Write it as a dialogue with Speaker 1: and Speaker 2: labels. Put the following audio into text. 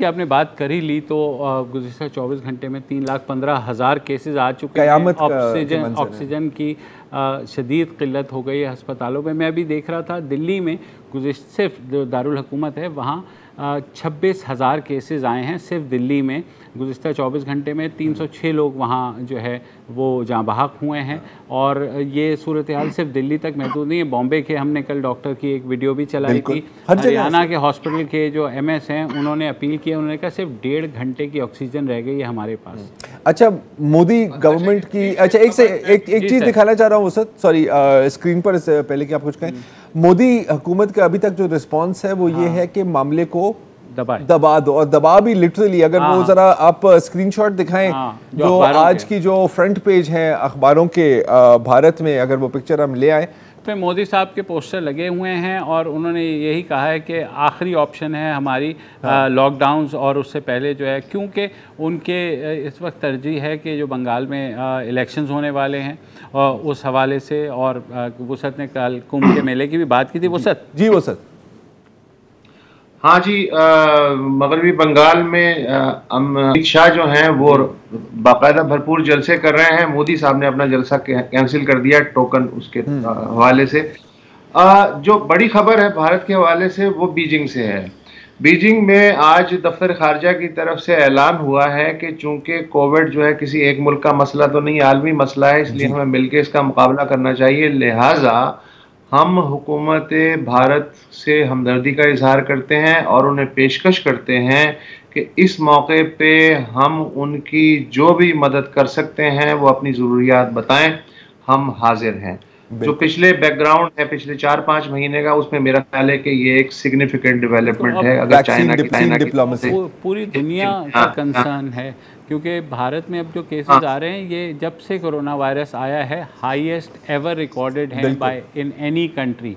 Speaker 1: कि आपने बात कर ही ली तो गुज़िश्ता 24 घंटे में 3,15,000 केसेस आ चुके हैं। ऑक्सीजन की शदीद किल्लत हो गई है अस्पतालों में। मैं अभी देख रहा था दिल्ली में सिर्फ जो दारुल हुकूमत है वहाँ 26,000 केसेस आए हैं सिर्फ दिल्ली में। गुज़िश्ता 24 घंटे में 306 लोग वहाँ जो है वो जाँ बहक हुए हैं। और ये सूरत हाल सिर्फ दिल्ली तक महदूद नहीं है। बॉम्बे के हमने कल डॉक्टर की एक वीडियो भी चलाई थी। हरियाणा के हॉस्पिटल के जो MS हैं उन्होंने अपील की, उन्होंने कहा सिर्फ 1.5 घंटे की ऑक्सीजन रह गई है हमारे पास।
Speaker 2: अच्छा, मोदी गवर्नमेंट की एक चीज़ दिखाना चाह रहा हूँ सर, सॉरी स्क्रीन पर पहले कि आप कुछ कहें। मोदी हुकूमत का अभी तक जो रिस्पॉन्स है वो ये है कि मामले को दबा दो, और दबा भी लिटरली। अगर वो जरा आप स्क्रीनशॉट दिखाएं जो आज की जो फ्रंट पेज है अखबारों के भारत में, अगर वो पिक्चर हम ले आए
Speaker 1: पे मोदी साहब के पोस्टर लगे हुए हैं और उन्होंने यही कहा है कि आखिरी ऑप्शन है हमारी लॉकडाउन्स और उससे पहले जो है, क्योंकि उनके इस वक्त तरजीह है कि जो बंगाल में इलेक्शंस होने वाले हैं और उस हवाले से। और वसत ने कल कुंभ के मेले की भी बात की थी। वसत
Speaker 2: जी, वसत
Speaker 3: हाँ जी, मगरबी बंगाल में अमित शाह जो हैं वो बाकायदा भरपूर जलसे कर रहे हैं। मोदी साहब ने अपना जलसा कैंसिल कर दिया टोकन उसके हवाले से। जो बड़ी खबर है भारत के हवाले से वो बीजिंग से है। बीजिंग में आज दफ्तर खारजा की तरफ से ऐलान हुआ है कि चूंकि कोविड जो है किसी एक मुल्क का मसला तो नहीं, आलमी मसला है, इसलिए हमें मिलकर इसका मुकाबला करना चाहिए। लिहाजा हम हुकूमत भारत से हमदर्दी का इजहार करते हैं और उन्हें पेशकश करते हैं कि इस मौके पे हम उनकी जो भी मदद कर सकते हैं वो अपनी ज़रूरियात बताएं, हम हाजिर हैं। जो पिछले बैकग्राउंड है पिछले 4-5 महीने का, उसमें मेरा ख्याल है कि ये एक सिग्निफिकेंट डेवलपमेंट है। अगर चाइना की
Speaker 1: पूरी दुनिया का कंसर्न है, क्योंकि भारत में अब जो केसेस आ रहे हैं ये जब से कोरोना वायरस आया है हाईएस्ट एवर रिकॉर्डेड है बाय इन एनी कंट्री।